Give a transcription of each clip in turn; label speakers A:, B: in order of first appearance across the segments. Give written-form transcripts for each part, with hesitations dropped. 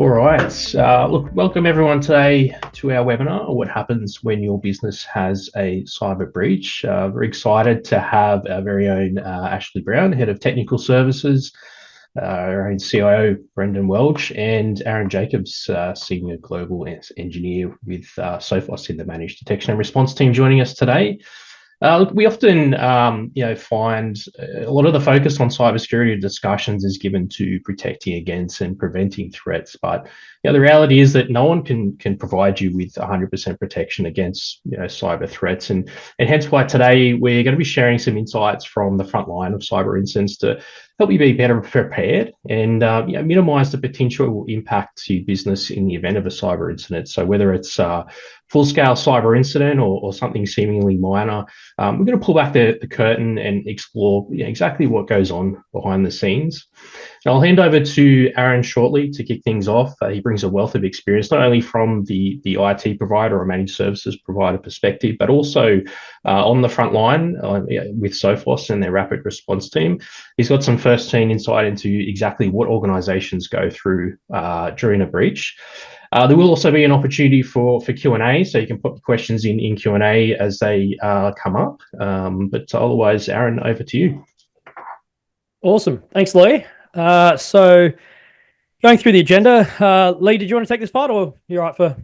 A: All right. Look, welcome everyone today to our webinar, What Happens When Your Business Has a Cyber Breach. Very excited to have our very own Ashley Brown, Head of Technical Services, our own CIO, Brendan Welch, and Aaron Jacobs, Senior Global Engineer with Sophos in the Managed Detection and Response team joining us today. Look, we often, find a lot of the focus on cybersecurity discussions is given to protecting against and preventing threats. But the reality is that no one can provide you with 100% protection against cyber threats, and hence why today we're going to be sharing some insights from the front line of cyber incidents to help you be better prepared and minimize the potential impact to your business in the event of a cyber incident. So whether it's full-scale cyber incident or something seemingly minor, we're going to pull back the curtain and explore exactly what goes on behind the scenes. And I'll hand over to Aaron shortly to kick things off. He brings a wealth of experience, not only from the IT provider or managed services provider perspective, but also on the front line with Sophos and their rapid response team. He's got some first-hand insight into exactly what organizations go through during a breach. There will also be an opportunity for Q&A, so you can put questions in Q&A as they come up. But otherwise, Aaron, over to you.
B: Awesome. Thanks, Lee. So going through the agenda, Lee, did you want to take this part or you're right for...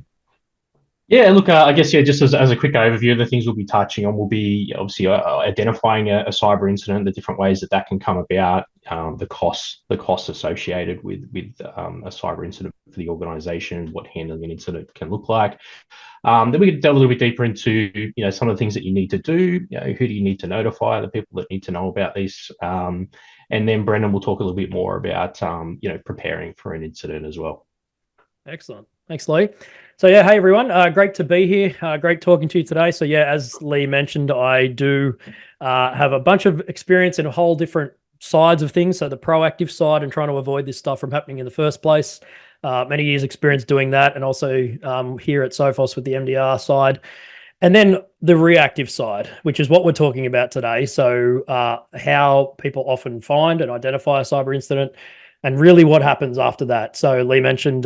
A: Yeah, look, I guess, just as a quick overview, the things we'll be touching on will be obviously identifying a cyber incident, the different ways that can come about, the costs associated with a cyber incident for the organization, what handling an incident can look like. Then we can delve a little bit deeper into some of the things that you need to do. Who do you need to notify, the people that need to know about this, and then Brendan will talk a little bit more about preparing for an incident as well.
B: Excellent. Thanks, Lee. So hey everyone, great to be here. Great talking to you today. So as Lee mentioned, I do have a bunch of experience in a whole different sides of things. So the proactive side and trying to avoid this stuff from happening in the first place. Many years experience doing that, and also here at Sophos with the MDR side. And then the reactive side, which is what we're talking about today. So how people often find and identify a cyber incident and really what happens after that. So Lee mentioned,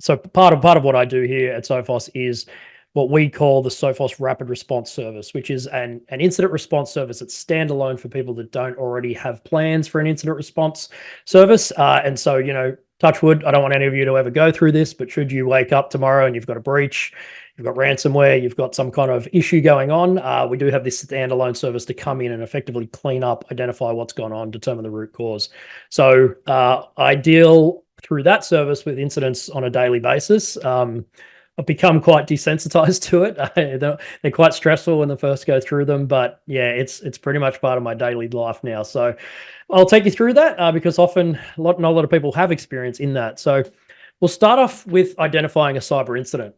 B: so part of what I do here at Sophos is what we call the Sophos Rapid Response Service, which is an incident response service that's standalone for people that don't already have plans for an incident response service. And so, touch wood, I don't want any of you to ever go through this, but should you wake up tomorrow and you've got a breach, you've got ransomware, you've got some kind of issue going on, we do have this standalone service to come in and effectively clean up, identify what's gone on, determine the root cause. So I deal through that service with incidents on a daily basis. I've become quite desensitized to it. They're quite stressful when they first go through them, but it's pretty much part of my daily life now. So I'll take you through that because often not a lot of people have experience in that. So we'll start off with identifying a cyber incident.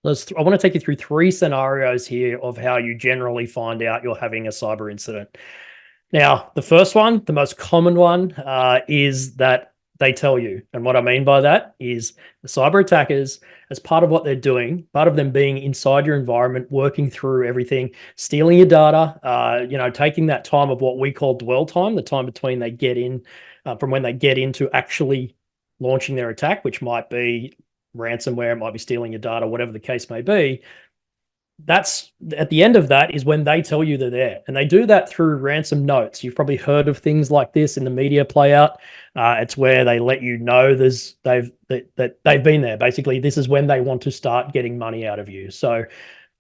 B: I want to take you through 3 scenarios here of how you generally find out you're having a cyber incident. Now, the first one, the most common one, is that they tell you. And what I mean by that is the cyber attackers, as part of what they're doing, part of them being inside your environment, working through everything, stealing your data, taking that time of what we call dwell time, the time between they get in, from when they get into actually launching their attack, which might be ransomware, it might be stealing your data, whatever the case may be. That's at the end of that is when they tell you they're there, and they do that through ransom notes. You've probably heard of things like this in the media play out. It's where they let you know that they've been there. Basically, this is when they want to start getting money out of you. So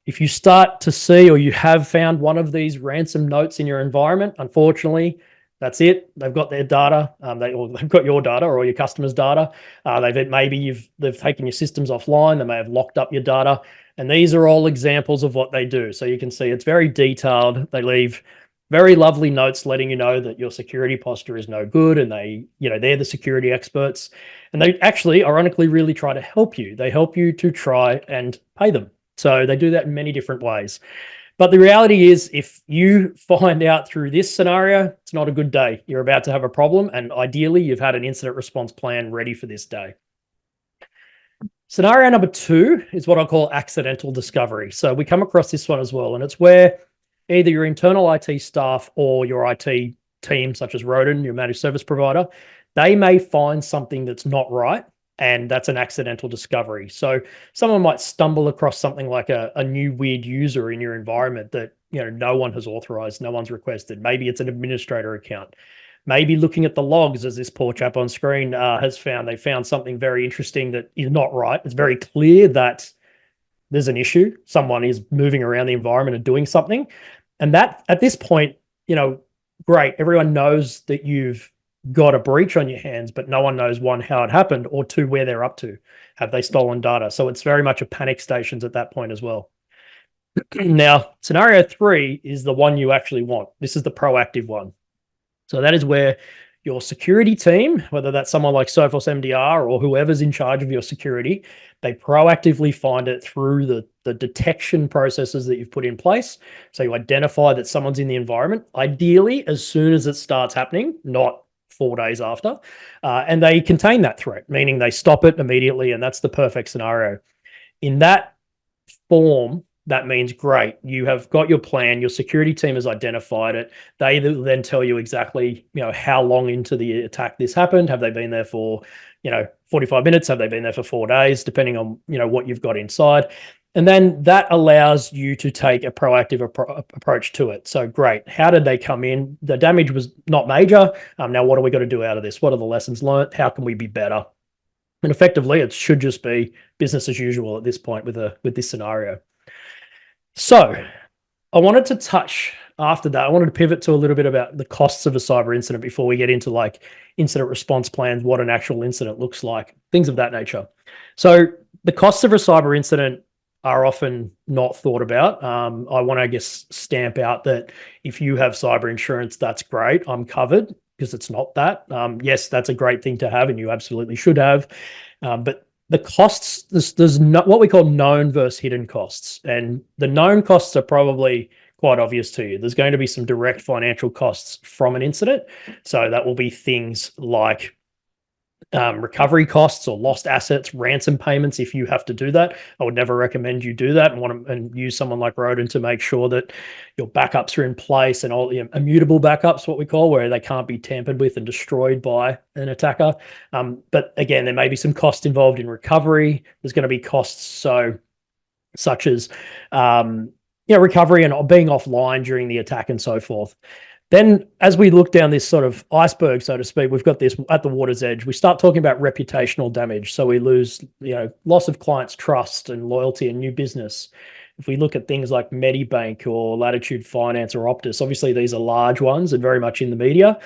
B: if you start to see or you have found one of these ransom notes in your environment, unfortunately, that's it. They've got their data. They've got your data or your customers' data. They've taken your systems offline. They may have locked up your data. And these are all examples of what they do. So you can see it's very detailed. They leave very lovely notes letting you know that your security posture is no good, and they're the security experts. And they actually, ironically, really try to help you. They help you to try and pay them. So they do that in many different ways. But the reality is, if you find out through this scenario, it's not a good day. You're about to have a problem, and ideally, you've had an incident response plan ready for this day. Scenario number 2 is what I call accidental discovery. So we come across this one as well, and it's where either your internal IT staff or your IT team, such as Rodin, your managed service provider, they may find something that's not right, and that's an accidental discovery. So someone might stumble across something like a new weird user in your environment that no one has authorized, no one's requested. Maybe it's an administrator account. Maybe looking at the logs, as this poor chap on screen has found, they found something very interesting that is not right. It's very clear that there's an issue. Someone is moving around the environment and doing something. And that at this point, great. Everyone knows that you've got a breach on your hands, but no one knows, one, how it happened, or two, where they're up to. Have they stolen data? So it's very much a panic stations at that point as well. Now, scenario 3 is the one you actually want. This is the proactive one. So that is where your security team, whether that's someone like Sophos MDR or whoever's in charge of your security, they proactively find it through the detection processes that you've put in place. So you identify that someone's in the environment, ideally as soon as it starts happening, not 4 days after, and they contain that threat, meaning they stop it immediately, and that's the perfect scenario. In that form, that means great. You have got your plan. Your security team has identified it. They then tell you exactly, how long into the attack this happened. Have they been there for, 45 minutes? Have they been there for 4 days? Depending on, what you've got inside. And then that allows you to take a proactive approach to it. So great. How did they come in? The damage was not major. Now, what are we got to do out of this? What are the lessons learned? How can we be better? And effectively, it should just be business as usual at this point with this scenario. So I wanted to touch after that. I wanted to pivot to a little bit about the costs of a cyber incident before we get into like incident response plans, what an actual incident looks like, things of that nature. So the costs of a cyber incident are often not thought about. I want to, stamp out that if you have cyber insurance, that's great. I'm covered, because it's not that. Yes, that's a great thing to have, and you absolutely should have. But the costs, there's what we call known versus hidden costs. And the known costs are probably quite obvious to you. There's going to be some direct financial costs from an incident. So that will be things like recovery costs or lost assets, ransom payments. If you have to do that, I would never recommend you do that, and use someone like Rodin to make sure that your backups are in place, and all the immutable backups, what we call, where they can't be tampered with and destroyed by an attacker. But again, there may be some cost involved in recovery. There's going to be costs such as recovery and being offline during the attack and so forth. Then as we look down this sort of iceberg, so to speak, we've got this at the water's edge. We start talking about reputational damage. So we lose, loss of clients' trust and loyalty and new business. If we look at things like Medibank or Latitude Finance or Optus, obviously these are large ones and very much in the media.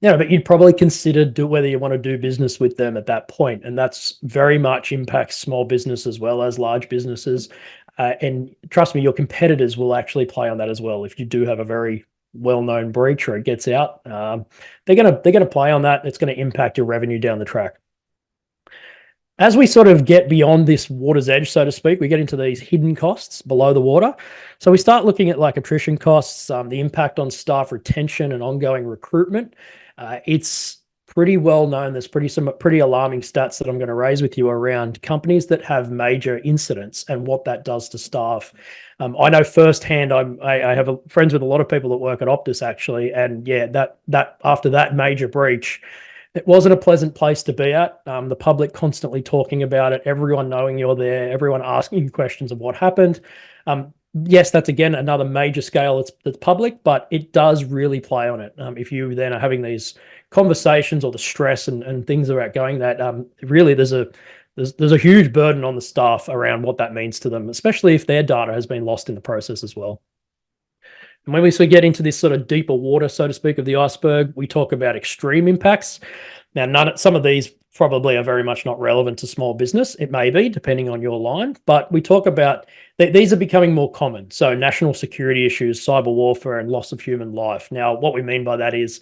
B: But you'd probably consider whether you want to do business with them at that point. And that's very much impacts small business as well as large businesses. And trust me, your competitors will actually play on that as well. If you do have a very well-known breach or it gets out, they're gonna play on that. It's going to impact your revenue down the track. As we sort of get beyond this water's edge, so to speak, we get into these hidden costs below the water. So we start looking at like attrition costs, the impact on staff retention and ongoing recruitment. It's pretty well known. There's some pretty alarming stats that I'm going to raise with you around companies that have major incidents and what that does to staff. I know firsthand. I have friends with a lot of people that work at Optus actually, and yeah, that after that major breach, it wasn't a pleasant place to be at. The public constantly talking about it, everyone knowing you're there, everyone asking questions of what happened. Yes, that's again another major scale that's public, but it does really play on it. If you then are having these conversations or the stress and things about going that, really there's a huge burden on the staff around what that means to them, especially if their data has been lost in the process as well. And when we sort of get into this sort of deeper water, so to speak, of the iceberg, we talk about extreme impacts. Now, some of these probably are very much not relevant to small business. It may be, depending on your line, but we talk about these are becoming more common. So national security issues, cyber warfare, and loss of human life. Now, what we mean by that is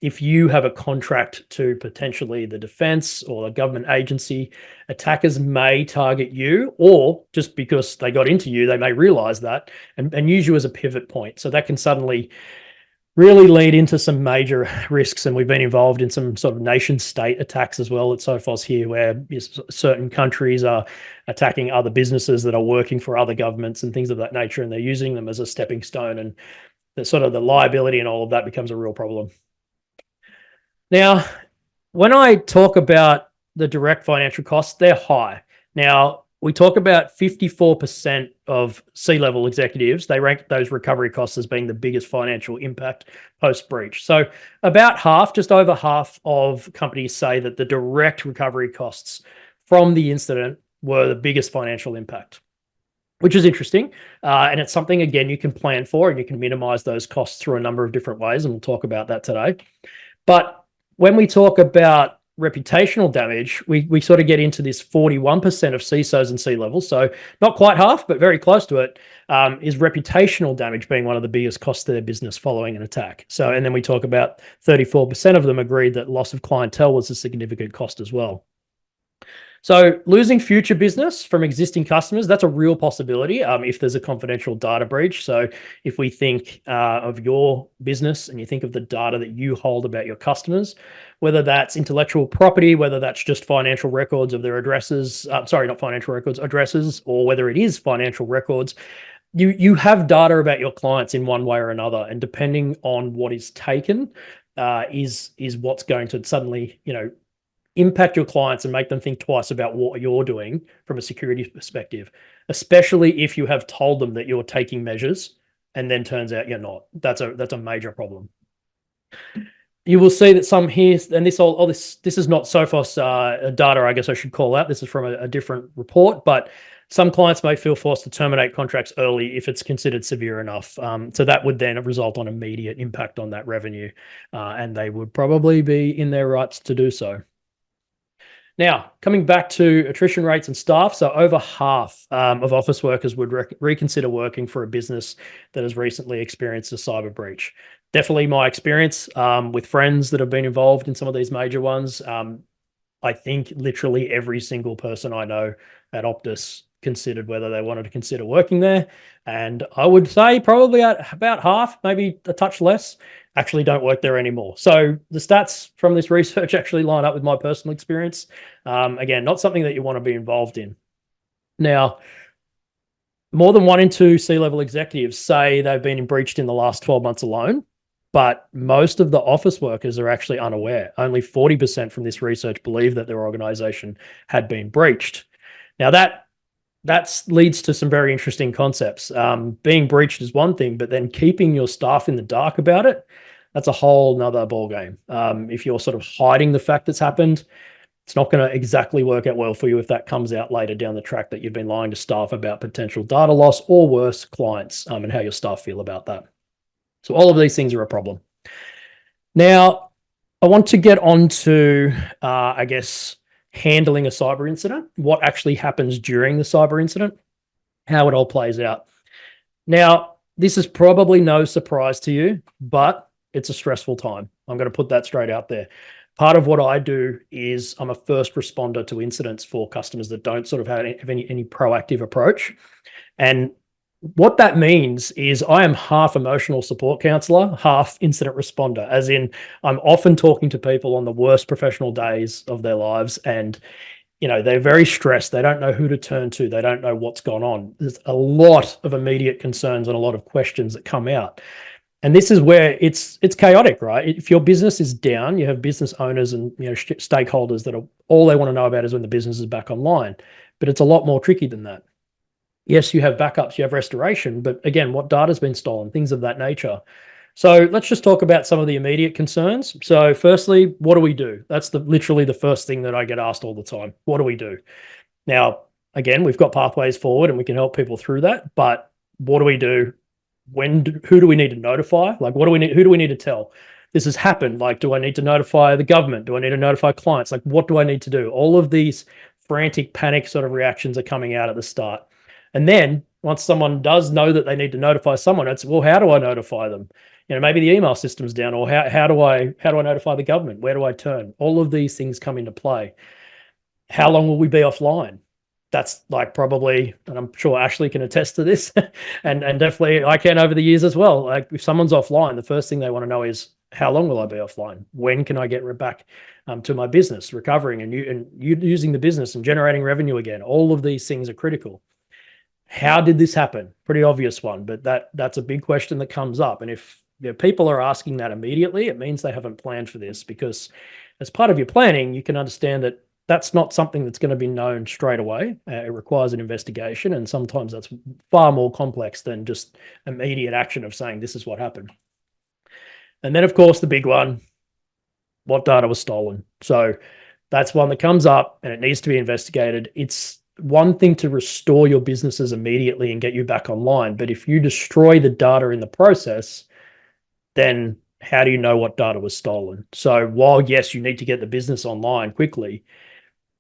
B: if you have a contract to potentially the defense or a government agency, attackers may target you, or just because they got into you, they may realize that and use you as a pivot point. So that can suddenly really lead into some major risks. And we've been involved in some sort of nation state attacks as well at Sophos here, where certain countries are attacking other businesses that are working for other governments and things of that nature. And they're using them as a stepping stone, and the liability and all of that becomes a real problem. Now, when I talk about the direct financial costs, they're high. Now, we talk about 54% of C-level executives, they rank those recovery costs as being the biggest financial impact post-breach. So about half, just over half of companies say that the direct recovery costs from the incident were the biggest financial impact, which is interesting. And it's something, again, you can plan for, and you can minimize those costs through a number of different ways. And we'll talk about that today. But when we talk about reputational damage, we sort of get into this 41% of CISOs and C-levels. So not quite half, but very close to it, is reputational damage being one of the biggest costs to their business following an attack. So, and then we talk about 34% of them agreed that loss of clientele was a significant cost as well. So losing future business from existing customers, that's a real possibility if there's a confidential data breach. So if we think of your business and you think of the data that you hold about your customers, whether that's intellectual property, whether that's just financial records of their addresses, sorry, not financial records, addresses, or whether it is financial records, you have data about your clients in one way or another. And depending on what is taken is what's going to suddenly, impact your clients and make them think twice about what you're doing from a security perspective, especially if you have told them that you're taking measures and then turns out you're not. That's a major problem. You will see that some here, and this is not Sophos data, I guess I should call out. This is from a different report, but some clients may feel forced to terminate contracts early if it's considered severe enough. So that would then result on immediate impact on that revenue, and they would probably be in their rights to do so. Now, coming back to attrition rates and staff, so over half of office workers would reconsider working for a business that has recently experienced a cyber breach. Definitely my experience with friends that have been involved in some of these major ones. I think literally every single person I know at Optus considered whether they wanted to consider working there. And I would say probably about half, maybe a touch less, actually don't work there anymore. So the stats from this research actually line up with my personal experience. Again, not something that you want to be involved in. Now, more than 1 in 2 C-level executives say they've been breached in the last 12 months alone, but most of the office workers are actually unaware. Only 40% from this research believe that their organization had been breached. Now, that leads to some very interesting concepts. Being breached is one thing, but then keeping your staff in the dark about it, that's a whole nother ballgame. If you're sort of hiding the fact that's happened, it's not going to exactly work out well for you if that comes out later down the track that you've been lying to staff about potential data loss, or worse, clients, and how your staff feel about that. So all of these things are a problem. Now, I want to get on to, I guess, handling a cyber incident, what actually happens during the cyber incident, how it all plays out. Now, this is probably no surprise to you, but it's a stressful time. I'm going to put that straight out there. Part of what I do is I'm a first responder to incidents for customers that don't sort of have any proactive approach. And what that means is I am half emotional support counselor, half incident responder, as in I'm often talking to people on the worst professional days of their lives, and they're very stressed. They don't know who to turn to. They don't know what's gone on. There's a lot of immediate concerns and a lot of questions that come out. And this is where it's chaotic, right? If your business is down, you have business owners and stakeholders that are all they want to know about is when the business is back online. But it's a lot more tricky than that. Yes, you have backups, you have restoration, but again, what data's been stolen, things of that nature. So let's just talk about some of the immediate concerns. So firstly, what do we do? That's literally the first thing that I get asked all the time. What do we do? Now, again, we've got pathways forward and we can help people through that, but what do we do? Who do we need to notify? Like, who do we need to tell? This has happened. Like, do I need to notify the government? Do I need to notify clients? Like, what do I need to do? All of these frantic panic sort of reactions are coming out at the start. And then once someone does know that they need to notify someone, it's, well, how do I notify them? Maybe the email system's down, or how do I notify the government? Where do I turn? All of these things come into play. How long will we be offline? That's like probably, and I'm sure Ashley can attest to this, and definitely I can over the years as well. Like, if someone's offline, the first thing they want to know is, how long will I be offline? When can I get back to my business, recovering and using the business and generating revenue again? All of these things are critical. How did this happen? Pretty obvious one, but that's a big question that comes up. And if people are asking that immediately, it means they haven't planned for this, because as part of your planning, you can understand that that's not something that's going to be known straight away. It requires an investigation, and sometimes that's far more complex than just immediate action of saying this is what happened. And then, of course, the big one, what data was stolen? So that's one that comes up and it needs to be investigated. It's one thing to restore your businesses immediately and get you back online, but if you destroy the data in the process, then how do you know what data was stolen? So while, yes, you need to get the business online quickly,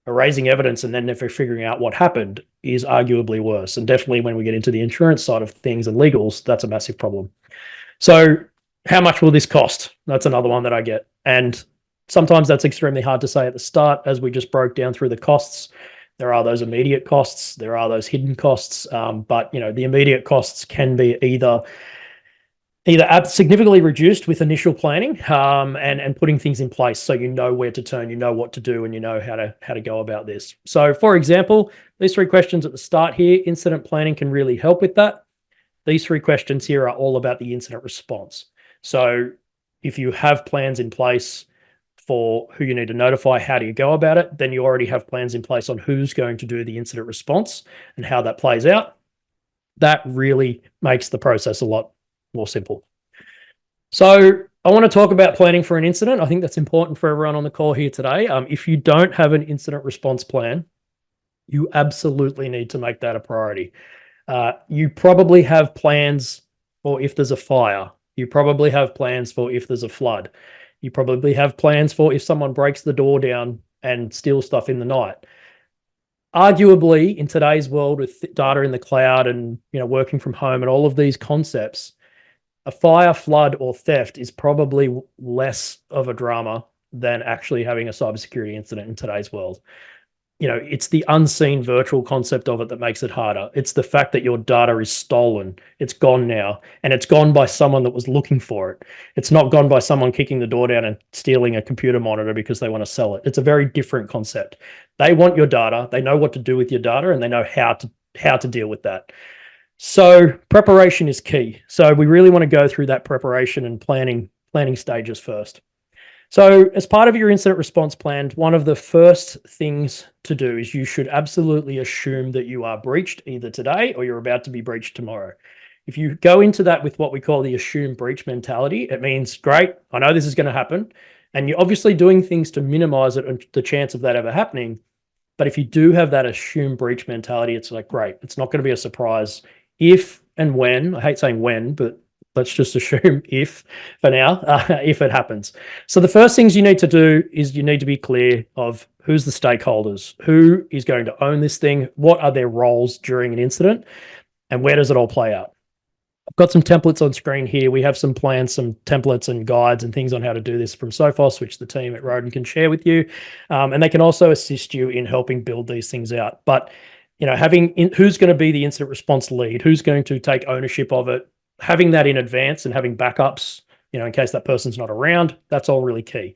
B: erasing evidence and then never figuring out what happened is arguably worse. And definitely when we get into the insurance side of things and legals, that's a massive problem. So how much will this cost? That's another one that I get. And sometimes that's extremely hard to say at the start, as we just broke down through the costs. There are those immediate costs, there are those hidden costs, but the immediate costs can be either significantly reduced with initial planning and putting things in place, so you know where to turn, you know what to do, and you know how to go about this. So, for example, these 3 questions at the start here, incident planning can really help with that. These 3 questions here are all about the incident response. So, if you have plans in place for who you need to notify, how do you go about it, then you already have plans in place on who's going to do the incident response and how that plays out. That really makes the process a lot more simple. So I want to talk about planning for an incident. I think that's important for everyone on the call here today. If you don't have an incident response plan, you absolutely need to make that a priority. You probably have plans for if there's a fire. You probably have plans for if there's a flood. You probably have plans for if someone breaks the door down and steals stuff in the night. Arguably, in today's world with data in the cloud and working from home and all of these concepts, a fire, flood, or theft is probably less of a drama than actually having a cybersecurity incident in today's world. It's the unseen virtual concept of it that makes it harder. It's the fact that your data is stolen. It's gone now, and it's gone by someone that was looking for it. It's not gone by someone kicking the door down and stealing a computer monitor because they want to sell it. It's a very different concept. They want your data. They know what to do with your data, and they know how to deal with that. So preparation is key. So we really want to go through that preparation and planning stages first. So as part of your incident response plan, one of the first things to do is you should absolutely assume that you are breached either today or you're about to be breached tomorrow. If you go into that with what we call the assume breach mentality, it means, great, I know this is going to happen. And you're obviously doing things to minimize it and the chance of that ever happening. But if you do have that assume breach mentality, it's like, great, it's not going to be a surprise if and when, I hate saying when, but let's just assume if for now, if it happens. So the first things you need to do is you need to be clear of who's the stakeholders, who is going to own this thing, what are their roles during an incident, and where does it all play out. I've got some templates on screen here. We have some plans, some templates and guides and things on how to do this from Sophos, which the team at Rodin can share with you. And they can also assist you in helping build these things out. But having who's going to be the incident response lead, who's going to take ownership of it, having that in advance and having backups, in case that person's not around, that's all really key.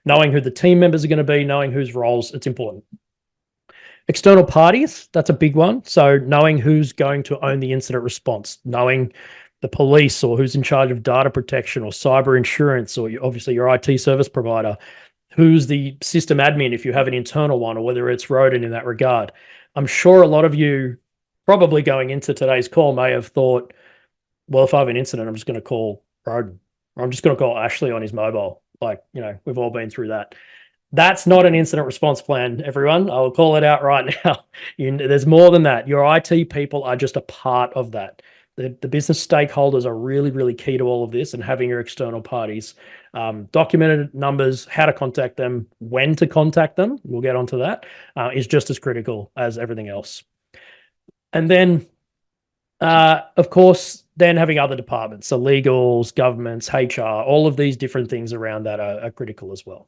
B: Knowing who the team members are going to be, knowing whose roles, it's important. External parties, that's a big one. So knowing who's going to own the incident response, knowing the police or who's in charge of data protection or cyber insurance, or obviously your IT service provider, who's the system admin if you have an internal one, or whether it's Rodin in that regard. I'm sure a lot of you probably going into today's call may have thought, well, if I have an incident, I'm just going to call Rodin, or I'm just going to call Ashley on his mobile. We've all been through that. That's not an incident response plan, everyone. I'll call it out right now. There's more than that. Your IT people are just a part of that. The business stakeholders are really, really key to all of this, and having your external parties, documented numbers, how to contact them, when to contact them, we'll get onto that, is just as critical as everything else. And then, of course, then having other departments, so legals, governments, HR, all of these different things around that are critical as well.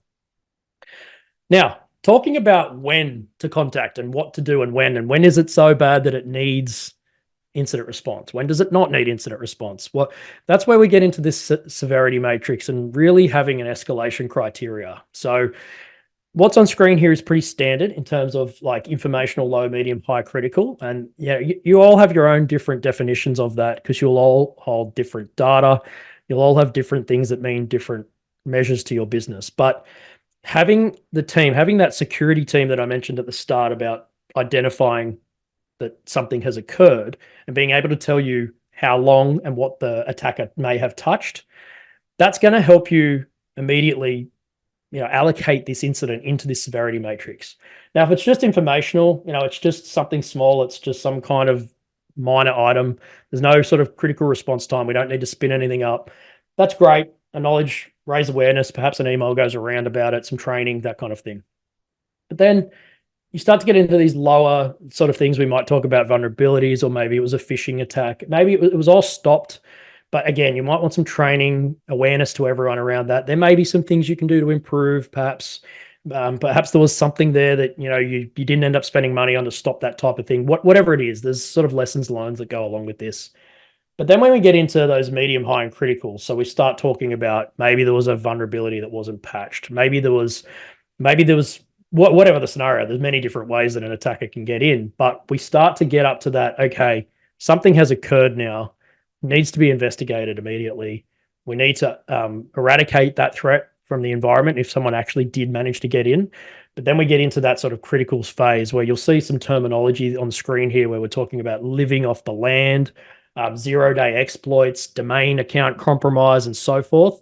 B: Now, talking about when to contact and what to do and when is it so bad that it needs incident response? When does it not need incident response? Well, that's where we get into this severity matrix and really having an escalation criteria. So what's on screen here is pretty standard in terms of like informational, low, medium, high, critical. And you all have your own different definitions of that because you'll all hold different data. You'll all have different things that mean different measures to your business. But having that security team that I mentioned at the start about identifying that something has occurred and being able to tell you how long and what the attacker may have touched, that's going to help you immediately, allocate this incident into this severity matrix. Now, if it's just informational, it's just something small, it's just some kind of minor item, there's no sort of critical response time, we don't need to spin anything up. That's great. A knowledge, raise awareness, perhaps an email goes around about it, some training, that kind of thing. But then you start to get into these lower sort of things. We might talk about vulnerabilities, or maybe it was a phishing attack. Maybe it was all stopped. But again, you might want some training, awareness to everyone around that. There may be some things you can do to improve, perhaps. Perhaps there was something there that you didn't end up spending money on to stop that type of thing. Whatever it is, there's sort of lessons learned that go along with this. But then when we get into those medium, high, and critical, so we start talking about maybe there was a vulnerability that wasn't patched. Maybe there was whatever the scenario. There's many different ways that an attacker can get in, but we start to get up to that. Okay, something has occurred now, needs to be investigated immediately. We need to eradicate that threat from the environment if someone actually did manage to get in. But then we get into that sort of criticals phase where you'll see some terminology on the screen here where we're talking about living off the land, zero-day exploits, domain account compromise, and so forth.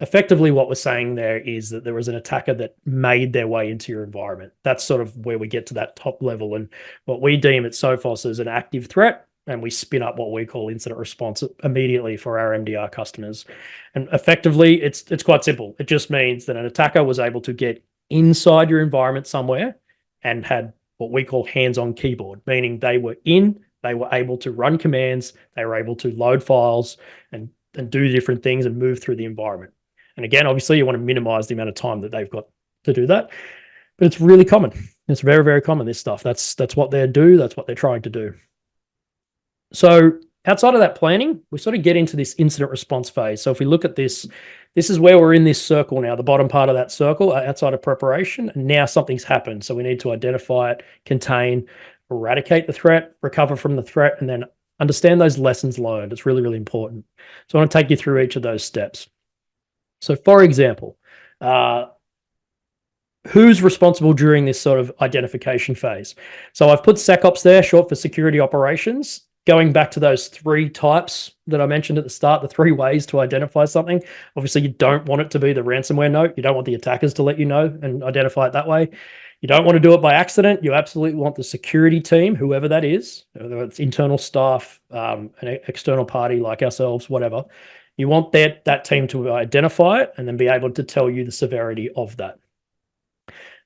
B: Effectively, what we're saying there is that there was an attacker that made their way into your environment. That's sort of where we get to that top level. And what we deem at Sophos as an active threat, and we spin up what we call incident response immediately for our MDR customers. And effectively, it's quite simple. It just means that an attacker was able to get inside your environment somewhere and had what we call hands-on keyboard, meaning they were able to run commands, they were able to load files and do different things and move through the environment. And again, obviously, you want to minimize the amount of time that they've got to do that. But it's really common. It's very, very common, this stuff. That's what they do. That's what they're trying to do. So outside of that planning, we sort of get into this incident response phase. So if we look at this, this is where we're in this circle now, the bottom part of that circle, outside of preparation. And now something's happened. So we need to identify it, contain, eradicate the threat, recover from the threat, and then understand those lessons learned. It's really, really important. So I want to take you through each of those steps. So for example, who's responsible during this sort of identification phase? So I've put SecOps there, short for security operations. Going back to those three types that I mentioned at the start, the three ways to identify something. Obviously, you don't want it to be the ransomware note. You don't want the attackers to let you know and identify it that way. You don't want to do it by accident. You absolutely want the security team, whoever that is, whether it's internal staff, an external party like ourselves, whatever. You want that team to identify it and then be able to tell you the severity of that.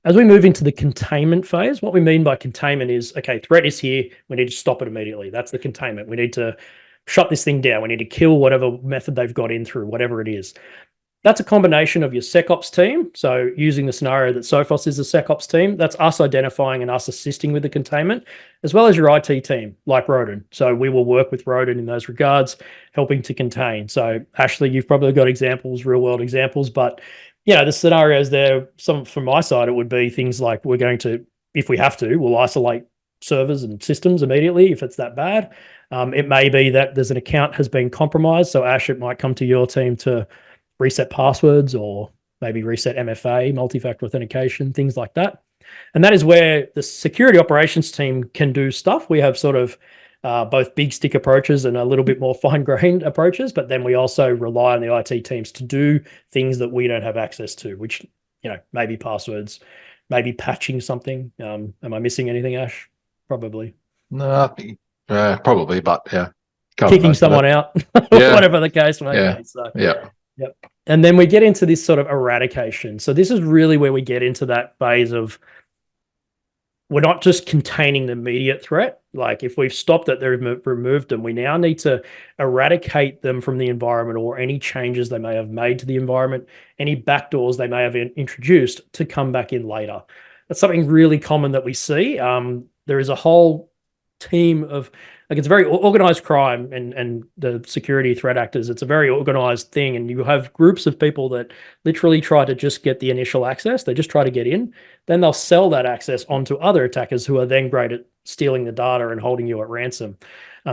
B: As we move into the containment phase, what we mean by containment is, okay, threat is here. We need to stop it immediately. That's the containment. We need to shut this thing down. We need to kill whatever method they've got in through, whatever it is. That's a combination of your SecOps team. So using the scenario that Sophos is a SecOps team, that's us identifying and us assisting with the containment, as well as your IT team, like Rodin. So we will work with Rodin in those regards, helping to contain. So Ashley, you've probably got examples, real world examples, but the scenarios there, some from my side, it would be things like we're going to, if we have to, we'll isolate servers and systems immediately if it's that bad. It may be that there's an account has been compromised. So Ash, it might come to your team to reset passwords or maybe reset MFA, multi-factor authentication, things like that. And that is where the security operations team can do stuff. We have sort of both big stick approaches and a little bit more fine-grained approaches, but then we also rely on the IT teams to do things that we don't have access to, which, maybe passwords, maybe patching something. Am I missing anything, Ash? Probably.
C: No, probably, but yeah.
B: Kicking someone out,
C: yeah.
B: Whatever the case may
C: be.
B: So,
C: yeah.
B: Yep. And then we get into this sort of eradication. So this is really where we get into that phase of we're not just containing the immediate threat. Like if we've stopped it, they've removed them, we now need to eradicate them from the environment or any changes they may have made to the environment, any backdoors they may have introduced to come back in later. That's something really common that we see. There is a whole team of, it's very organized crime and the security threat actors. It's a very organized thing. And you have groups of people that literally try to just get the initial access. They just try to get in. Then they'll sell that access onto other attackers who are then great at stealing the data and holding you at ransom.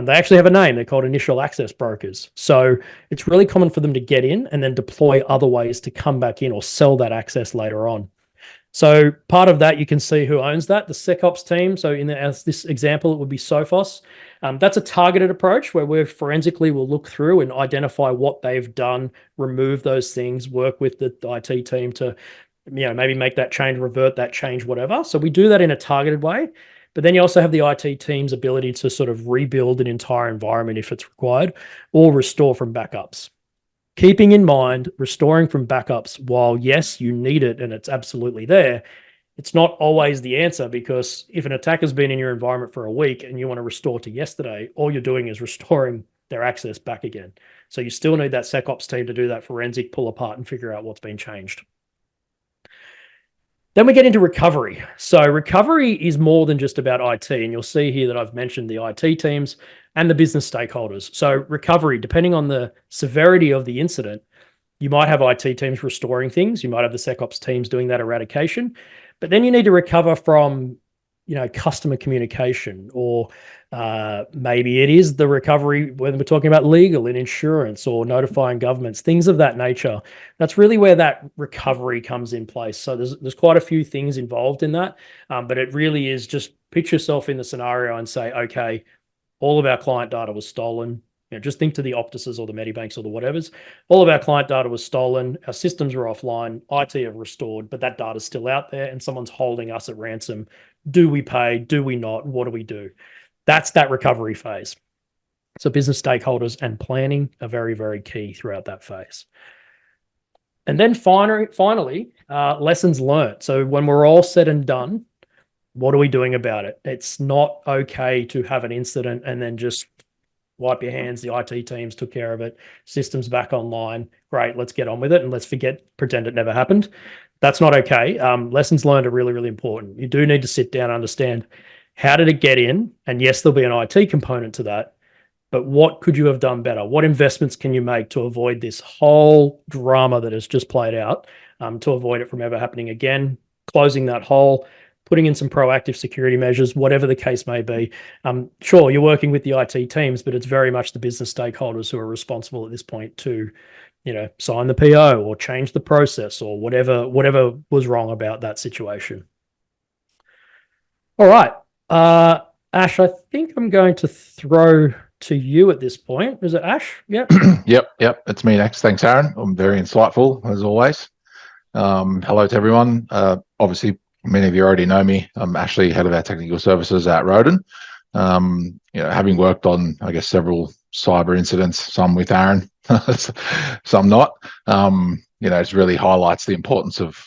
B: They actually have a name. They're called initial access brokers. So it's really common for them to get in and then deploy other ways to come back in or sell that access later on. So part of that, you can see who owns that, the SecOps team. So as this example, it would be Sophos. That's a targeted approach where we forensically will look through and identify what they've done, remove those things, work with the IT team to maybe make that change, revert that change, whatever. So we do that in a targeted way. But then you also have the IT team's ability to sort of rebuild an entire environment if it's required or restore from backups. Keeping in mind, restoring from backups, while yes, you need it and it's absolutely there, it's not always the answer, because if an attacker's been in your environment for a week and you want to restore to yesterday, all you're doing is restoring their access back again. So you still need that SecOps team to do that forensic pull apart and figure out what's been changed. Then we get into recovery. So recovery is more than just about IT. And you'll see here that I've mentioned the IT teams and the business stakeholders. So recovery, depending on the severity of the incident, you might have IT teams restoring things. You might have the SecOps teams doing that eradication. But then you need to recover from, customer communication, or maybe it is the recovery when we're talking about legal and insurance or notifying governments, things of that nature. That's really where that recovery comes in place. So there's quite a few things involved in that, but it really is just picture yourself in the scenario and say, okay, all of our client data was stolen. Just think to the Optuses or the Medibanks or the whatevers. All of our client data was stolen. Our systems were offline. IT have restored, but that data's still out there and someone's holding us at ransom. Do we pay? Do we not? What do we do? That's that recovery phase. So business stakeholders and planning are very, very key throughout that phase. And then finally, lessons learned. So when we're all said and done, what are we doing about it? It's not okay to have an incident and then just wipe your hands. The IT teams took care of it. Systems back online. Great, let's get on with it and let's pretend it never happened. That's not okay. Lessons learned are really, really important. You do need to sit down and understand, how did it get in? And yes, there'll be an IT component to that, but what could you have done better? What investments can you make to avoid this whole drama that has just played out, to avoid it from ever happening again, closing that hole, putting in some proactive security measures, whatever the case may be. Sure, you're working with the IT teams, but it's very much the business stakeholders who are responsible at this point to, sign the PO or change the process or whatever was wrong about that situation. All right. Ash, I think I'm going to throw to you at this point. Is it Ash? Yep.
C: Yep. It's me next. Thanks, Aaron. I'm very insightful as always. Hello to everyone. Obviously, many of you already know me. I'm Ashley, head of our technical services at Rodin. Having worked on, I guess, several cyber incidents, some with Aaron, some not. It really highlights the importance of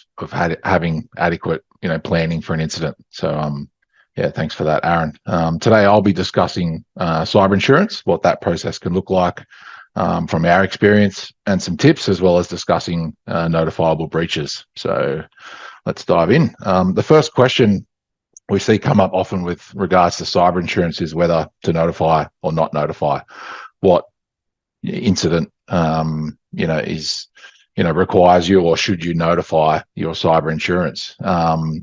C: having adequate, planning for an incident. So, thanks for that, Aaron. Today, I'll be discussing cyber insurance, what that process can look like from our experience, and some tips, as well as discussing notifiable breaches. So let's dive in. The first question we see come up often with regards to cyber insurance is whether to notify or not notify. What incident, is, requires you, or should you notify your cyber insurance?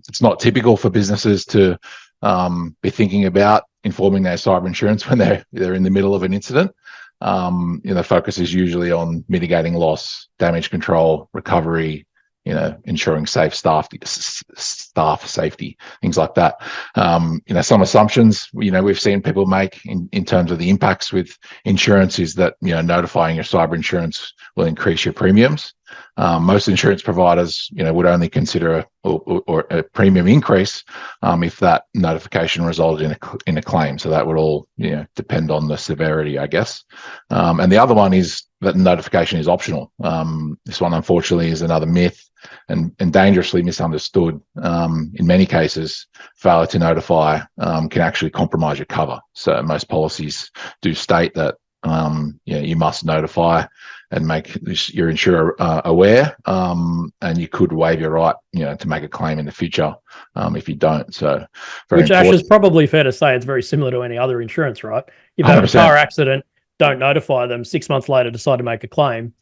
C: It's not typical for businesses to be thinking about informing their cyber insurance when they're in the middle of an incident. Focus is usually on mitigating loss, damage control, recovery, ensuring safe staff safety, things like that. Some assumptions, we've seen people make in terms of the impacts with insurance is that, notifying your cyber insurance will increase your premiums. Most insurance providers, would only consider a premium increase if that notification resulted in a claim. So that would all, depend on the severity, I guess. And the other one is that notification is optional. This one, unfortunately, is another myth and dangerously misunderstood. In many cases, failure to notify can actually compromise your cover. So most policies do state that you must notify and make your insurer aware, and you could waive your right, to make a claim in the future if you don't. So,
B: which Ash is probably fair to say it's very similar to any other insurance, right? You've had a car accident, don't notify them, 6 months later decide to make a claim.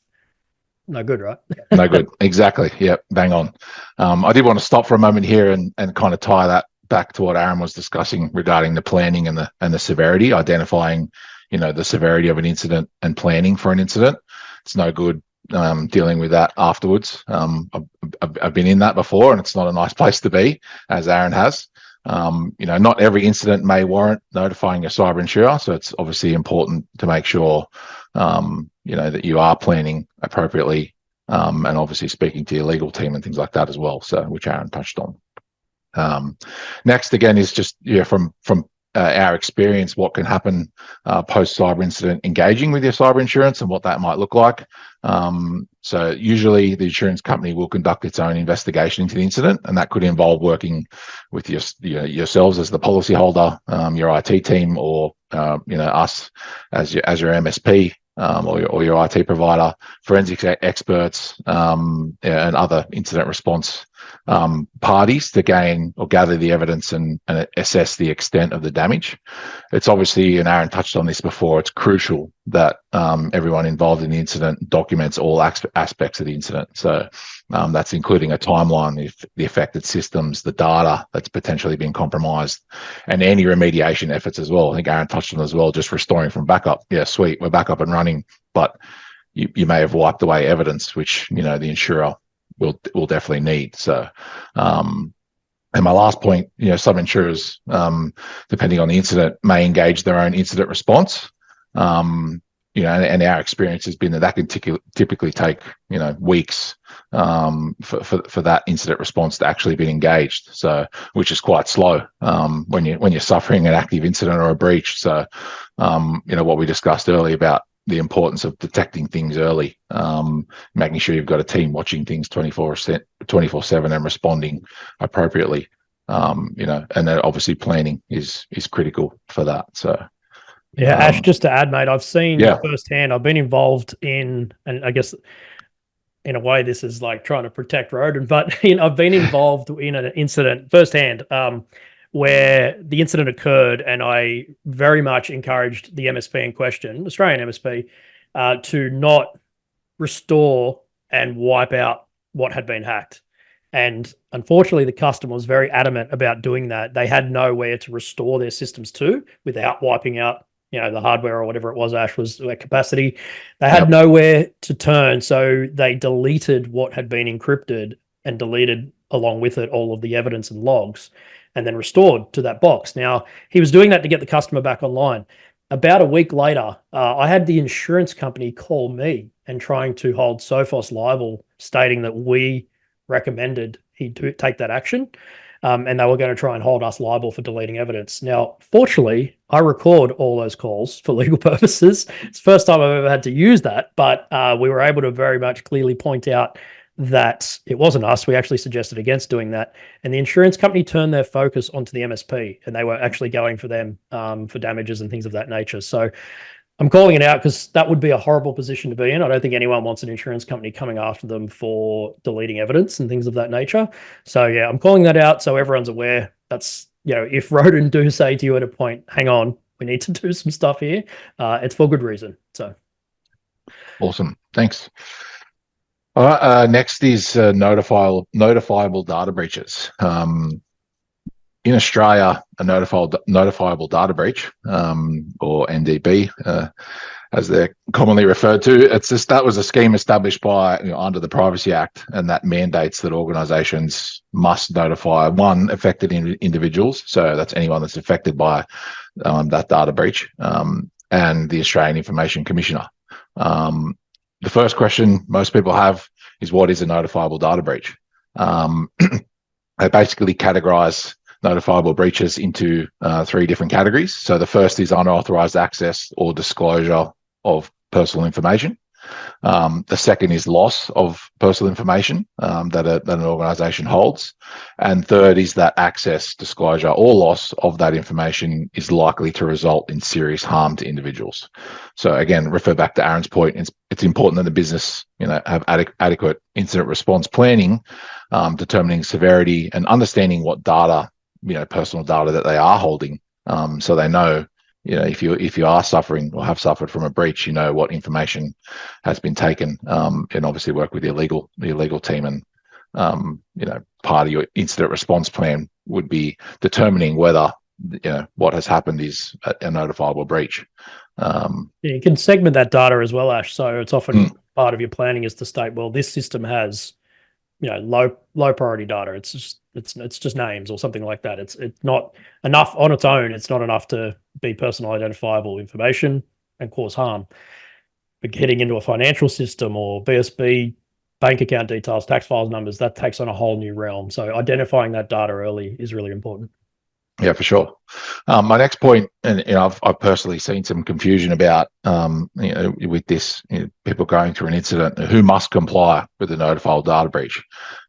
B: No good, right?
C: No good. Exactly. Yep. Bang on. I did want to stop for a moment here and kind of tie that back to what Aaron was discussing regarding the planning and the severity, identifying, the severity of an incident and planning for an incident. It's no good dealing with that afterwards. I've been in that before, and it's not a nice place to be, as Aaron has. Not every incident may warrant notifying your cyber insurer, so it's obviously important to make sure that you are planning appropriately, and obviously speaking to your legal team and things like that as well, so which Aaron touched on. Next, again, is just from our experience, what can happen post cyber incident, engaging with your cyber insurance and what that might look like. So usually the insurance company will conduct its own investigation into the incident, and that could involve working with yourselves as the policyholder, your IT team, or us as your MSP, or your IT provider, forensic experts, and other incident response parties to gain or gather the evidence and assess the extent of the damage. It's obviously, and Aaron touched on this before, it's crucial that everyone involved in the incident documents all aspects of the incident. So that's including a timeline, the affected systems, the data that's potentially been compromised, and any remediation efforts as well. I think Aaron touched on as well, just restoring from backup. Yeah, sweet, we're back up and running, but you may have wiped away evidence, which the insurer will definitely need. So, and my last point, some insurers, depending on the incident, may engage their own incident response. And our experience has been that can typically take weeks for that incident response to actually be engaged. So, which is quite slow when you're suffering an active incident or a breach. So, what we discussed earlier about the importance of detecting things early, making sure you've got a team watching things 24/7 and responding appropriately, and then obviously planning is critical for that. So,
B: yeah, Ash, just to add, mate, I've seen firsthand, I've been involved in, and I guess in a way this is like trying to protect Rodin, but I've been involved in an incident firsthand, where the incident occurred, and I very much encouraged the MSP in question, Australian MSP, to not restore and wipe out what had been hacked. And unfortunately, the customer was very adamant about doing that. They had nowhere to restore their systems to without wiping out, the hardware or whatever it was, Ash, was their capacity. They had nowhere to turn, so they deleted what had been encrypted and deleted along with it all of the evidence and logs, and then restored to that box. Now, he was doing that to get the customer back online. About a week later, I had the insurance company call me and trying to hold Sophos liable, stating that we recommended he take that action, and they were going to try and hold us liable for deleting evidence. Now, fortunately, I record all those calls for legal purposes. It's the first time I've ever had to use that, but we were able to very much clearly point out that it wasn't us. We actually suggested against doing that. And the insurance company turned their focus onto the MSP, and they were actually going for them for damages and things of that nature. So I'm calling it out because that would be a horrible position to be in. I don't think anyone wants an insurance company coming after them for deleting evidence and things of that nature. So yeah, I'm calling that out so everyone's aware. That's, if Rodin do say to you at a point, hang on, we need to do some stuff here, it's for good reason. So
C: awesome. Thanks. All right, next is notifiable data breaches. In Australia, a notifiable data breach, or NDB, as they're commonly referred to, that was a scheme established by under the Privacy Act, and that mandates that organisations must notify affected individuals. So that's anyone that's affected by that data breach, and the Australian Information Commissioner. The first question most people have is, what is a notifiable data breach? They basically categorise notifiable breaches into 3 different categories. So the first is unauthorised access or disclosure of personal information. The second is loss of personal information that an organisation holds. And third is that access, disclosure, or loss of that information is likely to result in serious harm to individuals. So again, refer back to Aaron's point. It's important that the business, have adequate incident response planning, determining severity and understanding what data, personal data that they are holding, so they know. If you are suffering or have suffered from a breach, what information has been taken, and obviously work with your legal team, and part of your incident response plan would be determining whether what has happened is a notifiable breach.
B: You can segment that data as well, Ash. So it's often part of your planning is to state, well, this system has, low priority data. It's just names or something like that. It's not enough on its own. It's not enough to be personal identifiable information and cause harm. But getting into a financial system or BSB, bank account details, tax files numbers, that takes on a whole new realm. So identifying that data early is really important.
C: Yeah, for sure. My next point, and I've personally seen some confusion about, with this, people going through an incident, who must comply with the notifiable data breach.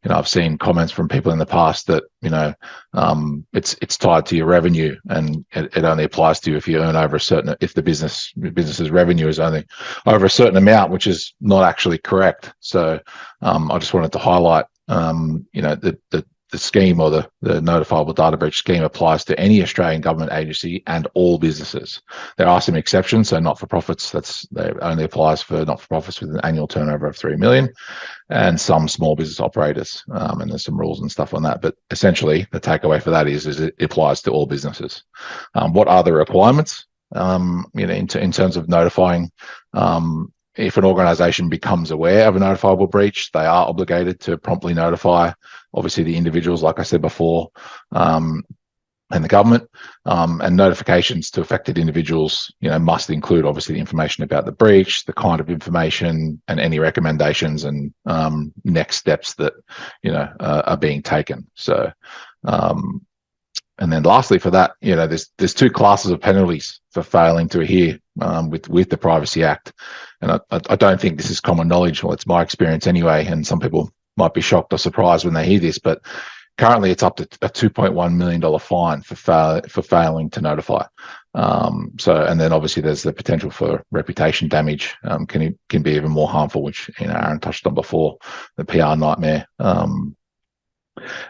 C: I've seen comments from people in the past that, it's tied to your revenue, and it only applies to you if you earn over a certain, if the business's revenue is only over a certain amount, which is not actually correct. So, I just wanted to highlight, the scheme, or the notifiable data breach scheme, applies to any Australian government agency and all businesses. There are some exceptions, so not-for-profits, that only applies for not-for-profits with an annual turnover of 3 million, and some small business operators, and there's some rules and stuff on that. But essentially, the takeaway for that is it applies to all businesses. What are the requirements? In terms of notifying, if an organisation becomes aware of a notifiable breach, they are obligated to promptly notify, obviously, the individuals, like I said before, and the government. And notifications to affected individuals, must include, obviously, the information about the breach, the kind of information, and any recommendations and next steps that are being taken. So, and then lastly, for that, there's two classes of penalties for failing to adhere with the Privacy Act, and I don't think this is common knowledge. Well, it's my experience anyway, and some people might be shocked or surprised when they hear this, but currently it's up to a $2.1 million fine for failing to notify. And then obviously there's the potential for reputation damage, can be even more harmful, which Aaron touched on before, the PR nightmare, and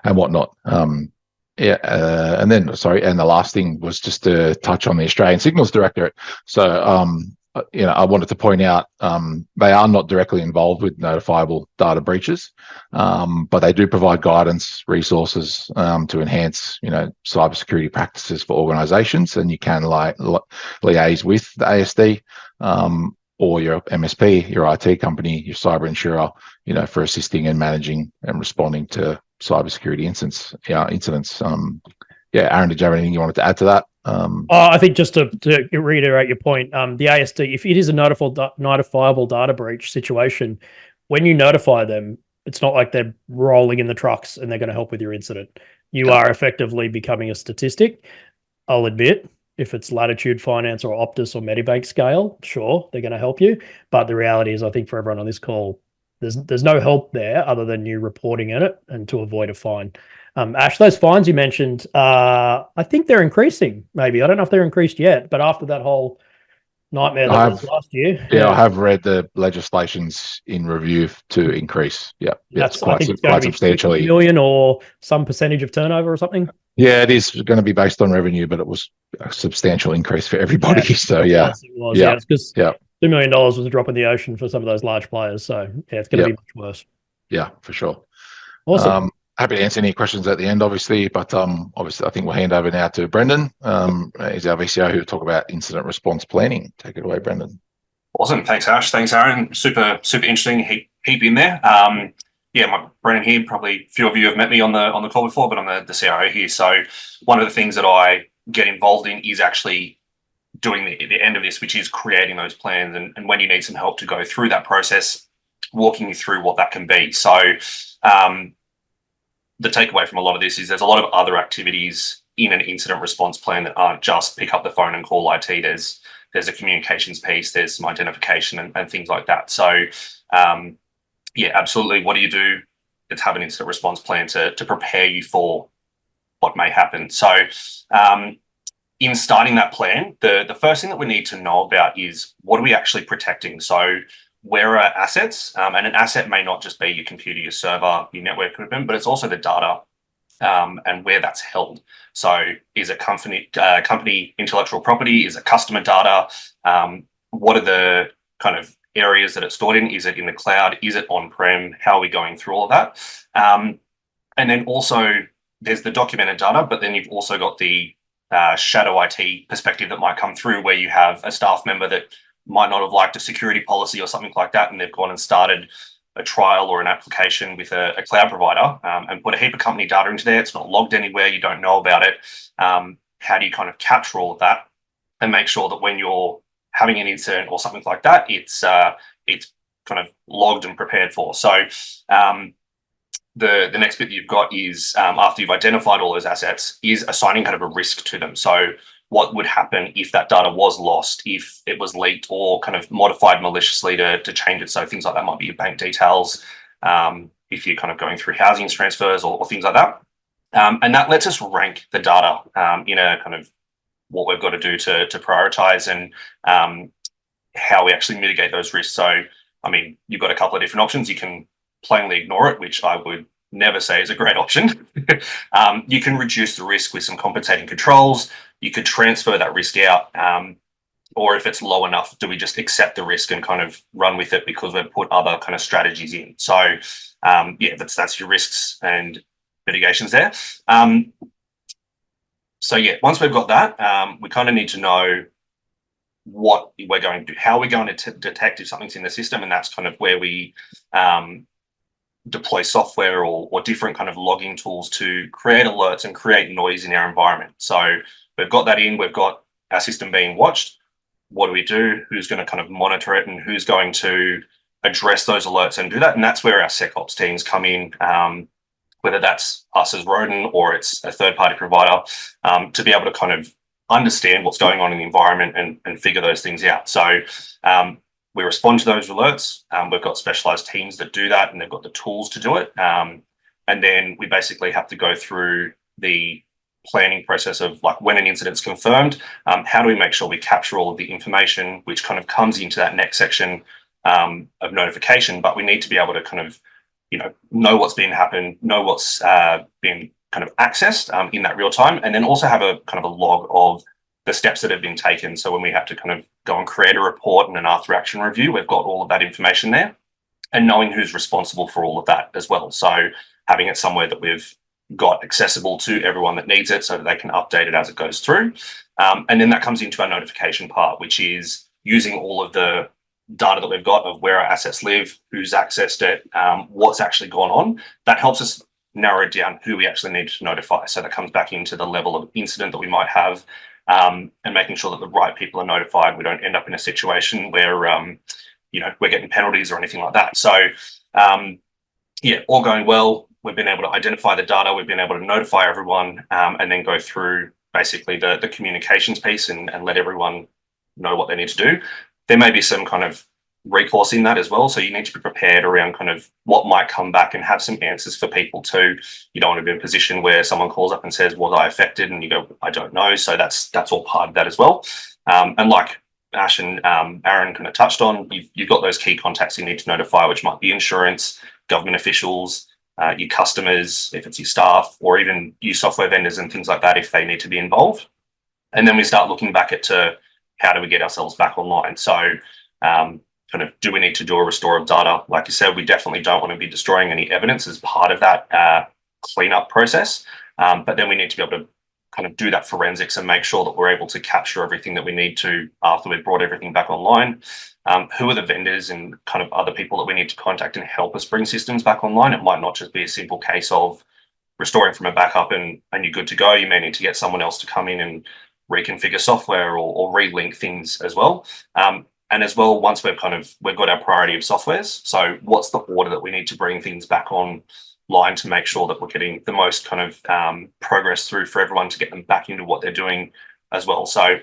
C: whatnot. And the last thing was just to touch on the Australian Signals Directorate. So, I wanted to point out, they are not directly involved with notifiable data breaches, but they do provide guidance, resources to enhance, cybersecurity practices for organisations, and you can liaise with the ASD or your MSP, your IT company, your cyber insurer, for assisting and managing and responding to cybersecurity incidents. Aaron, did you have anything you wanted to add to that?
B: I think just to reiterate your point, the ASD, if it is a notifiable data breach situation, when you notify them, it's not like they're rolling in the trucks and they're going to help with your incident. You are effectively becoming a statistic. I'll admit, if it's Latitude Finance or Optus or Medibank scale, sure, they're going to help you. But the reality is, I think for everyone on this call, there's no help there other than you reporting in it and to avoid a fine. Ash, those fines you mentioned, I think they're increasing. Maybe I don't know if they're increased yet, but after that whole nightmare that was last year,
C: I have read the legislation's in review to increase. It's quite substantially.
B: 50 million or some percentage of turnover or something.
C: Yeah, it is going to be based on revenue, but it was a substantial increase for everybody. Yeah. So
B: Yes, it was. Yeah, it's because $2 million was a drop in the ocean for some of those large players. So it's going to be much worse.
C: Yeah, for sure.
B: Awesome.
C: Happy to answer any questions at the end, obviously, but obviously I think we'll hand over now to Brendan. He's our VCO who will talk about incident response planning. Take it away, Brendan.
D: Awesome. Thanks, Ash. Thanks, Aaron. Super interesting. Heap in there. Brendan here. Probably a few of you have met me on the call before, but I'm the CRO here. So one of the things that I get involved in is actually doing the end of this, which is creating those plans. And when you need some help to go through that process, walking you through what that can be. So the takeaway from a lot of this is there's a lot of other activities in an incident response plan that aren't just pick up the phone and call IT. There's a communications piece, there's some identification and things like that. So absolutely. What do you do? Let's have an incident response plan to prepare you for what may happen. So in starting that plan, the first thing that we need to know about is what are we actually protecting? So where are assets? And an asset may not just be your computer, your server, your network equipment, but it's also the data and where that's held. So is it company intellectual property? Is it customer data? What are the kind of areas that it's stored in? Is it in the cloud? Is it on-prem? How are we going through all of that? And then also there's the documented data, but then you've also got the shadow IT perspective that might come through, where you have a staff member that might not have liked a security policy or something like that, and they've gone and started a trial or an application with a cloud provider and put a heap of company data into there. It's not logged anywhere. You don't know about it. How do you kind of capture all of that and make sure that when you're having an incident or something like that, it's kind of logged and prepared for? So the next bit that you've got is after you've identified all those assets, is assigning kind of a risk to them. So what would happen if that data was lost, if it was leaked or kind of modified maliciously to change it? So things like that might be your bank details, if you're kind of going through housing transfers or things like that. And that lets us rank the data in a kind of what we've got to do to prioritize and how we actually mitigate those risks. So, I mean, you've got a couple of different options. You can plainly ignore it, which I would never say is a great option. You can reduce the risk with some compensating controls. You could transfer that risk out, or if it's low enough, do we just accept the risk and kind of run with it because we've put other kind of strategies in? So yeah, that's your risks and mitigations there. So yeah, once we've got that, we kind of need to know what we're going to do, how we're going to detect if something's in the system, and that's kind of where we deploy software or different kind of logging tools to create alerts and create noise in our environment. So we've got that in, we've got our system being watched. What do we do? Who's going to kind of monitor it, and who's going to address those alerts and do that? And that's where our SecOps teams come in, whether that's us as Rodin or it's a third-party provider, to be able to kind of understand what's going on in the environment and figure those things out. So we respond to those alerts. We've got specialized teams that do that, and they've got the tools to do it. And then we basically have to go through the planning process of, like, when an incident's confirmed, how do we make sure we capture all of the information, which kind of comes into that next section of notification. But we need to be able to kind of, know what's been happened, know what's been kind of accessed in that real time, and then also have a kind of a log of the steps that have been taken. So when we have to kind of go and create a report and an after action review, we've got all of that information there, and knowing who's responsible for all of that as well. So having it somewhere that we've got accessible to everyone that needs it so that they can update it as it goes through. And then that comes into our notification part, which is using all of the data that we've got of where our assets live, who's accessed it, what's actually gone on. That helps us narrow down who we actually need to notify. So that comes back into the level of incident that we might have, and making sure that the right people are notified. We don't end up in a situation where, we're getting penalties or anything like that. So, yeah, all going well. We've been able to identify the data. We've been able to notify everyone, and then go through basically the communications piece and let everyone know what they need to do. There may be some kind of recourse in that as well. So you need to be prepared around kind of what might come back and have some answers for people too. You don't want to be in a position where someone calls up and says, was I affected? And you go, I don't know. So that's all part of that as well. And like Ash and Aaron kind of touched on, you've got those key contacts you need to notify, which might be insurance, government officials, your customers, if it's your staff, or even your software vendors and things like that, if they need to be involved. And then we start looking back at how do we get ourselves back online? So kind of, do we need to do a restore of data? Like you said, we definitely don't want to be destroying any evidence as part of that cleanup process. But then we need to be able to kind of do that forensics and make sure that we're able to capture everything that we need to after we've brought everything back online. Who are the vendors and kind of other people that we need to contact and help us bring systems back online? It might not just be a simple case of restoring from a backup and you're good to go. You may need to get someone else to come in and reconfigure software or relink things as well. And as well, once we've got our priority of softwares, so what's the order that we need to bring things back online to make sure that we're getting the most kind of progress through for everyone to get them back into what they're doing as well. So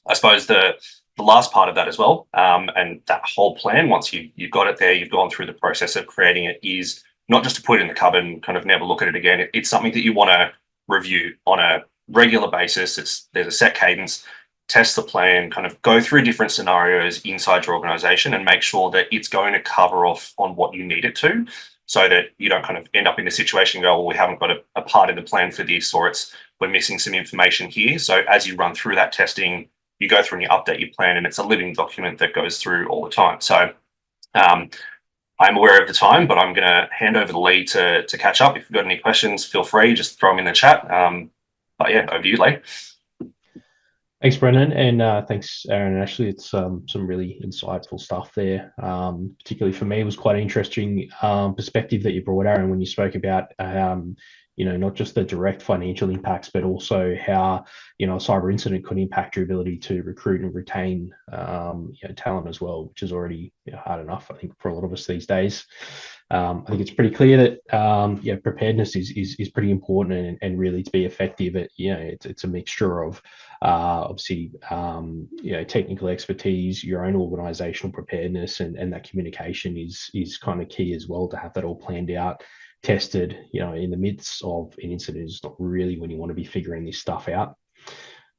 D: I suppose the last part of that as well, and that whole plan, once you've got it there, you've gone through the process of creating it, is not just to put it in the cupboard and kind of never look at it again. It's something that you want to review on a regular basis. There's a set cadence. Test the plan, kind of go through different scenarios inside your organization and make sure that it's going to cover off on what you need it to, so that you don't kind of end up in a situation and go, well, we haven't got a part in the plan for this, or we're missing some information here. So as you run through that testing, you go through and you update your plan, and it's a living document that goes through all the time. So I'm aware of the time, but I'm going to hand over to Lee to catch up. If you've got any questions, feel free, just throw them in the chat. But yeah, over to you, Lee.
A: Thanks, Brendan, and thanks, Aaron and Ashley. It's some really insightful stuff there. Particularly for me, it was quite an interesting perspective that you brought, Aaron, when you spoke about not just the direct financial impacts, but also how a cyber incident could impact your ability to recruit and retain talent as well, which is already hard enough, I think, for a lot of us these days. I think it's pretty clear that preparedness is pretty important, and really to be effective, it's a mixture of obviously technical expertise, your own organizational preparedness, and that communication is kind of key as well, to have that all planned out, tested. In the midst of an incident is not really when you want to be figuring this stuff out.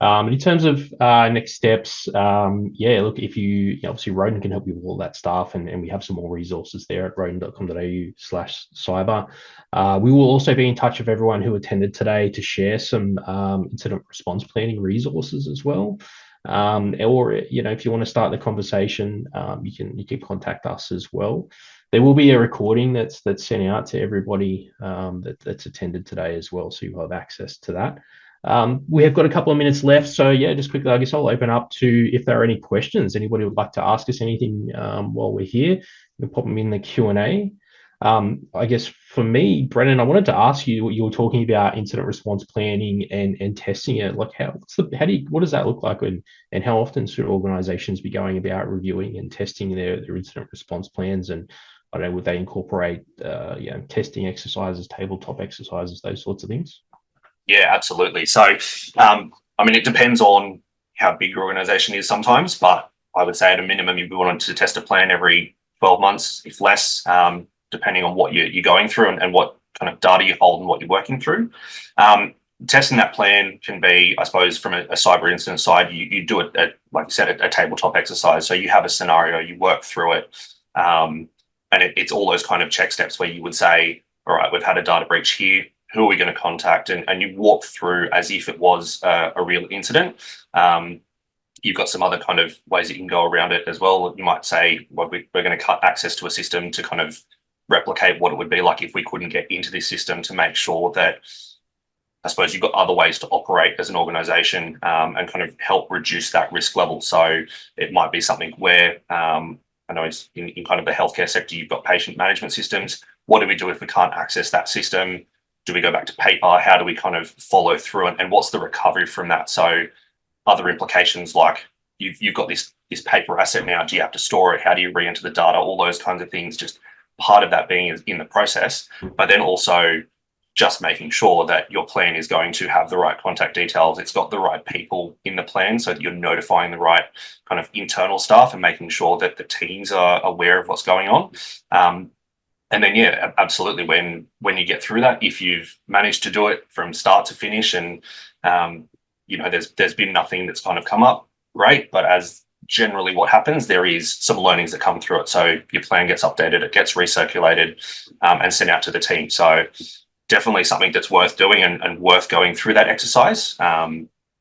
A: In terms of next steps, look, if you obviously Rodin can help you with all that stuff, and we have some more resources there at rodin.com.au/cyber. We will also be in touch with everyone who attended today to share some incident response planning resources as well. Or if you want to start the conversation, you can contact us as well. There will be a recording that's sent out to everybody that's attended today as well, so you have access to that. We have got a couple of minutes left, so just quickly, I guess I'll open up to if there are any questions. Anybody would like to ask us anything while we're here, you can pop them in the Q&A. I guess for me, Brennan, I wanted to ask you, you were talking about incident response planning and testing it. Like, what does that look like, and how often should organizations be going about reviewing and testing their incident response plans? And I don't know, would they incorporate testing exercises, tabletop exercises, those sorts of things?
D: Yeah, absolutely. So, it depends on how big your organization is sometimes, but I would say at a minimum, you'd be wanting to test a plan every 12 months, if less, depending on what you're going through and what kind of data you hold and what you're working through. Testing that plan can be, I suppose, from a cyber incident side, you do it, like you said, a tabletop exercise. So you have a scenario, you work through it, and it's all those kind of check steps where you would say, all right, we've had a data breach here. Who are we going to contact? And you walk through as if it was a real incident. You've got some other kind of ways you can go around it as well. You might say, well, we're going to cut access to a system to kind of replicate what it would be like if we couldn't get into this system, to make sure that, I suppose, you've got other ways to operate as an organization and kind of help reduce that risk level. So it might be something where, I know it's in kind of the healthcare sector, you've got patient management systems. What do we do if we can't access that system? Do we go back to paper? How do we kind of follow through, and what's the recovery from that? So other implications, like you've got this paper asset now. Do you have to store it? How do you re-enter the data? All those kinds of things, just part of that being in the process, but then also just making sure that your plan is going to have the right contact details. It's got the right people in the plan, so that you're notifying the right kind of internal staff and making sure that the teams are aware of what's going on. And then, absolutely, when you get through that, if you've managed to do it from start to finish, and there's been nothing that's kind of come up, great. But as generally what happens, there is some learnings that come through it. So your plan gets updated, it gets recirculated, and sent out to the team. So definitely something that's worth doing and worth going through that exercise.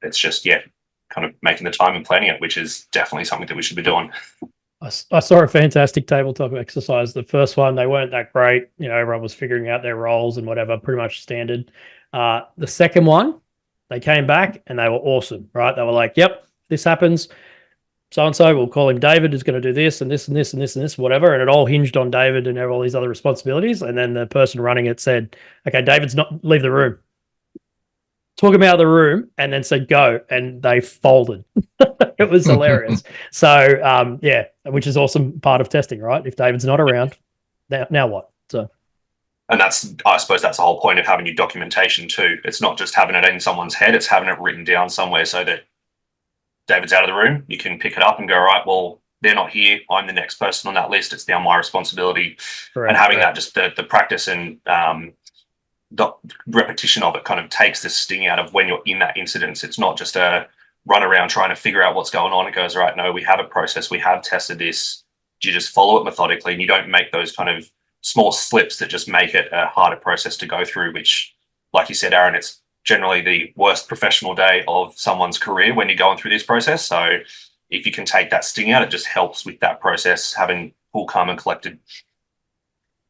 D: It's just kind of making the time and planning it, which is definitely something that we should be doing.
B: I saw a fantastic tabletop exercise. The first one, they weren't that great. Everyone was figuring out their roles and whatever, pretty much standard. The second one, they came back and they were awesome, right? They were like, yep, this happens. So-and-so, we'll call him David, is going to do this and this and this and this and this, whatever. And it all hinged on David and all these other responsibilities. And then the person running it said, okay, David's not, leave the room. Took him out of the room and then said, go. And they folded. It was hilarious. So, which is awesome part of testing, right? If David's not around, now what? So,
D: and I suppose that's the whole point of having your documentation too. It's not just having it in someone's head, it's having it written down somewhere so that David's out of the room, you can pick it up and go, right, well, they're not here. I'm the next person on that list. It's now my responsibility. Correct, and having that, just the practice and the repetition of it kind of takes the sting out of when you're in that incident. It's not just a run around trying to figure out what's going on. It goes, right, no, we have a process. We have tested this. You just follow it methodically, and you don't make those kind of small slips that just make it a harder process to go through, which, like you said, Aaron, it's generally the worst professional day of someone's career when you're going through this process. So if you can take that sting out, it just helps with that process, having full calm and collected.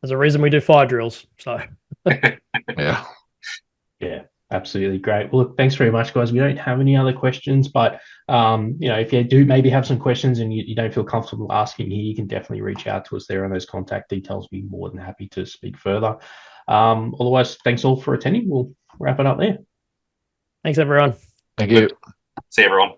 B: There's a reason we do fire drills. So
A: yeah, absolutely great. Well, look, thanks very much, guys. We don't have any other questions, but if you do maybe have some questions and you don't feel comfortable asking here, you can definitely reach out to us there on those contact details. Be more than happy to speak further. Otherwise, thanks all for attending. We'll wrap it up there.
B: Thanks, everyone.
C: Thank you.
D: See you, everyone.